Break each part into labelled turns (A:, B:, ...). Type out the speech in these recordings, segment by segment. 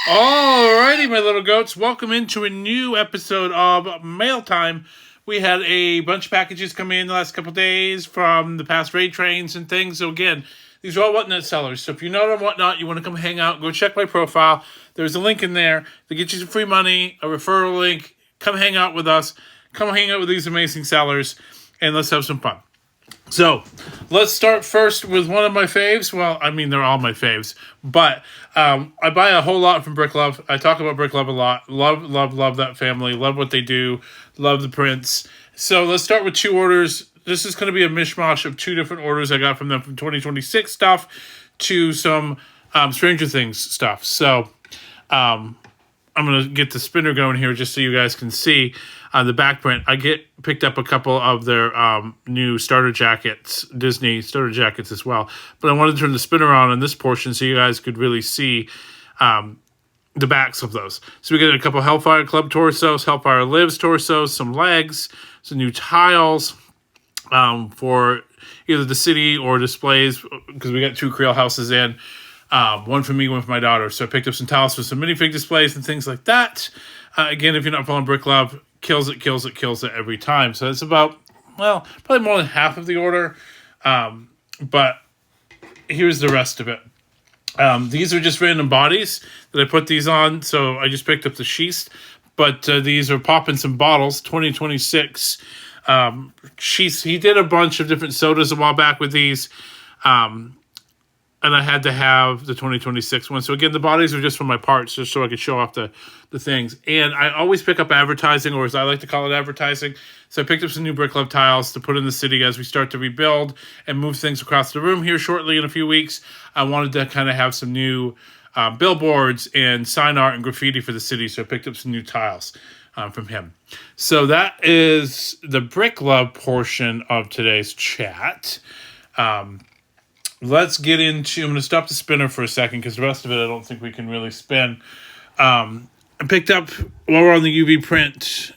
A: Alrighty, my little goats, welcome into a new episode of Mail Time. We had a bunch of packages come in the last couple days from the past raid trains and things. So again, these are all Whatnot sellers. So if you're not on Whatnot, you want to come hang out, go check my profile. There's a link in there to get you some free money, a referral link. Come hang out with us. Come hang out with these amazing sellers, and let's have some fun. So, let's start first with one of my faves. Well, I mean, they're all my faves. But I buy a whole lot from Brickluv. I talk about Brickluv a lot. Love that family. Love what they do. Love the prints. So, let's start with two orders. This is going to be a mishmash of two different orders I got from them from 2026 stuff to some Stranger Things stuff. So, I'm going to get the spinner going here just so you guys can see the back print. I picked up a couple of their new starter jackets, Disney starter jackets as well. But I wanted to turn the spinner on this portion so you guys could really see the backs of those. So we got a couple Hellfire Club torsos, Hellfire Lives torsos, some legs, some new tiles for either the city or displays, because we got two Creole houses in. One for me, one for my daughter. So I picked up some tiles for some minifig displays and things like that. Again, if you're not following Brickluv, kills it every time. So it's about, well, probably more than half of the order. But here's the rest of it. These are just random bodies that I put these on. So I just picked up the sheaths. But these are popping some bottles, 2026 sheaths. He did a bunch of different sodas a while back with these. And I had to have the 2026 one. So again, the bodies are just from my parts, just so I could show off the things. And I always pick up advertising, or as I like to call it, advertising. So I picked up some new Brickluv tiles to put in the city as we start to rebuild and move things across the room here shortly in a few weeks. I wanted to kind of have some new billboards and sign art and graffiti for the city. So I picked up some new tiles from him. So that is the Brickluv portion of today's chat. Let's get into, I'm going to stop the spinner for a second because the rest of it I don't think we can really spin. I picked up, while we're on the UV print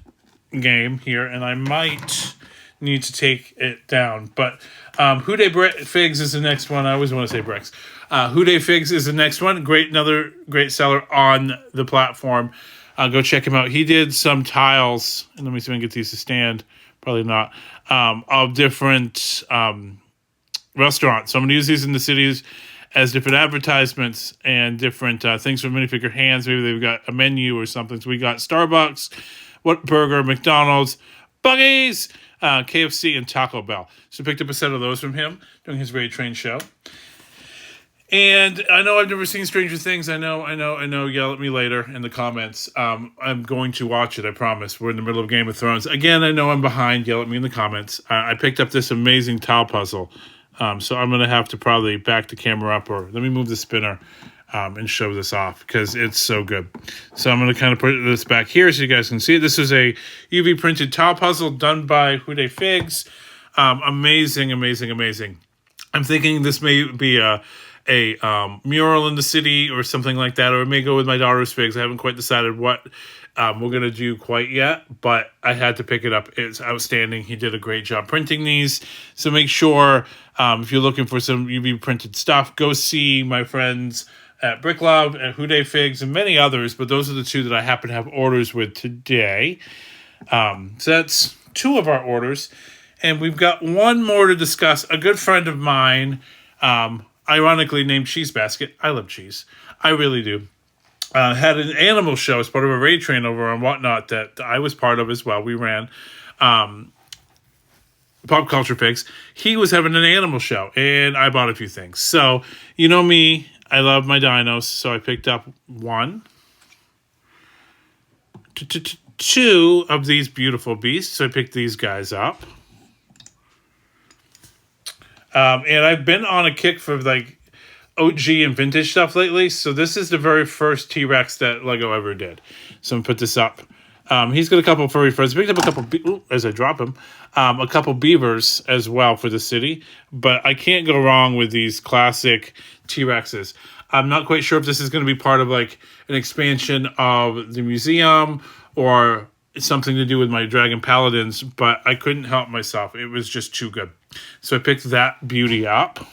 A: game here, and I might need to take it down. But Whodeyfigs is the next one. I always want to say Bricks. Whodeyfigs is the next one. Another great seller on the platform. Go check him out. He did some tiles, and let me see if I can get these to stand. Probably not. Of different restaurants. So I'm going to use these in the cities as different advertisements and different things for minifigure hands. Maybe they've got a menu or something. So we got Starbucks, Whataburger, McDonald's, Buggies, KFC, and Taco Bell. So I picked up a set of those from him during his Raid Train show. And I know I've never seen Stranger Things. I know. Yell at me later in the comments. I'm going to watch it, I promise. We're in the middle of Game of Thrones. Again, I know I'm behind. Yell at me in the comments. I picked up this amazing tile puzzle. So I'm going to have to probably back the camera up, or let me move the spinner and show this off because it's so good. So I'm going to kind of put this back here so you guys can see it. This is a UV printed tile puzzle done by Whodeyfigs. Amazing. I'm thinking this may be a mural in the city or something like that, or it may go with my daughter's figs. I haven't quite decided what we're going to do quite yet, but I had to pick it up. It's outstanding. He did a great job printing these. So make sure, if you're looking for some UV printed stuff, go see my friends at Brickluv, at Whodeyfigs, and many others, but those are the two that I happen to have orders with today. So that's two of our orders, and we've got one more to discuss. A good friend of mine, ironically named Cheesebasket. I love cheese. I really do. Had an animal show as part of a raid train over on Whatnot that I was part of as well. We ran Pop Culture Pigs. He was having an animal show, and I bought a few things. So, you know me, I love my dinos, so I picked up two of these beautiful beasts. So I picked these guys up. And I've been on a kick for like OG and vintage stuff lately. So this is the very first T-Rex that Lego ever did. So I'm going to put this up. He's got a couple furry friends. Picked up a couple, as I drop him, a couple beavers as well for the city. But I can't go wrong with these classic T-Rexes. I'm not quite sure if this is going to be part of like an expansion of the museum or something to do with my Dragon Paladins, but I couldn't help myself. It was just too good. So I picked that beauty up.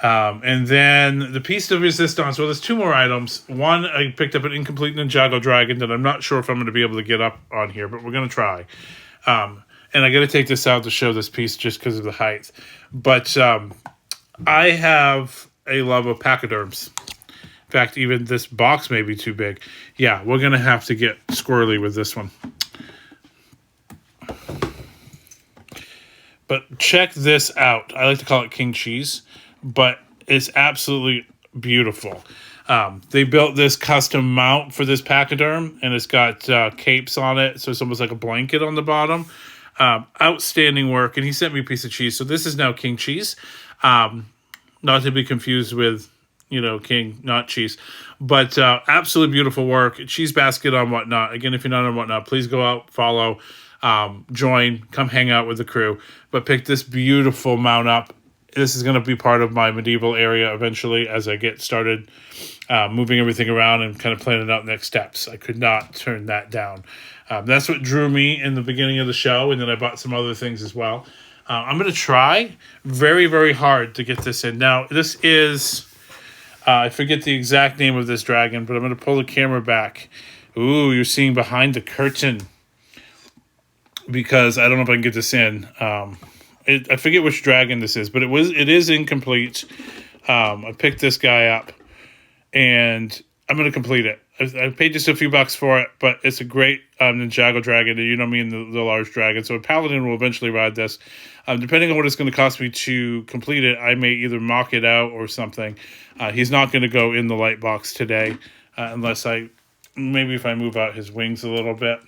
A: And then the piece de resistance. Well, there's 2 more items. One, I picked up an incomplete Ninjago Dragon that I'm not sure if I'm going to be able to get up on here, but we're going to try. And I got to take this out to show this piece just because of the height. But I have a love of pachyderms. In fact, even this box may be too big. Yeah, we're going to have to get squirrely with this one. But check this out. I like to call it King Cheese, but it's absolutely beautiful. They built this custom mount for this pachyderm, and it's got capes on it, so it's almost like a blanket on the bottom. Outstanding work, and he sent me a piece of cheese. So this is now King Cheese. Not to be confused with, King, not cheese. But absolutely beautiful work. Cheesebasket on Whatnot. Again, if you're not on Whatnot, please go out, follow, join, come hang out with the crew. But pick this beautiful mount up. This is going to be part of my medieval area eventually as I get started moving everything around and kind of planning out next steps. I could not turn that down. That's what drew me in the beginning of the show, and then I bought some other things as well. I'm going to try very, very hard to get this in. Now, this is... I forget the exact name of this dragon, but I'm going to pull the camera back. Ooh, you're seeing behind the curtain. Because I don't know if I can get this in. I forget which dragon this is, but it is incomplete. I picked this guy up, and I'm going to complete it. I paid just a few bucks for it, but it's a great Ninjago dragon. You know me and the large dragon. So a paladin will eventually ride this. Depending on what it's going to cost me to complete it, I may either mock it out or something. He's not going to go in the light box today unless maybe if I move out his wings a little bit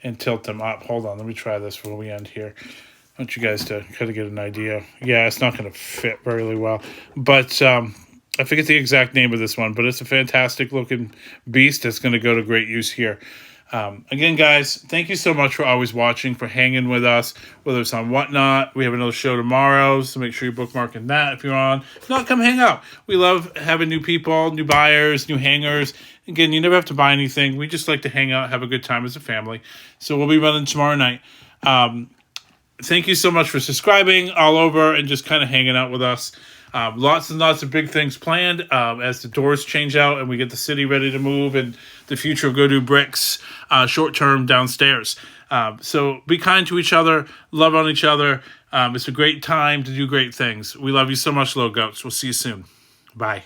A: and tilt them up. Hold on, let me try this before we end here. I want you guys to kind of get an idea. Yeah, it's not going to fit very well. But I forget the exact name of this one, but it's a fantastic looking beast that's going to go to great use here. Again, guys, thank you so much for always watching, for hanging with us, whether it's on Whatnot. We have another show tomorrow, so make sure you're bookmarking that if you're on. If not, come hang out. We love having new people, new buyers, new hangers. Again, you never have to buy anything. We just like to hang out, have a good time as a family. So we'll be running tomorrow night. Thank you so much for subscribing all over and just kind of hanging out with us. Lots and lots of big things planned as the doors change out and we get the city ready to move and the future of GoDudeBrix short-term downstairs. So be kind to each other, love on each other. It's a great time to do great things. We love you so much, Low Goats. We'll see you soon. Bye.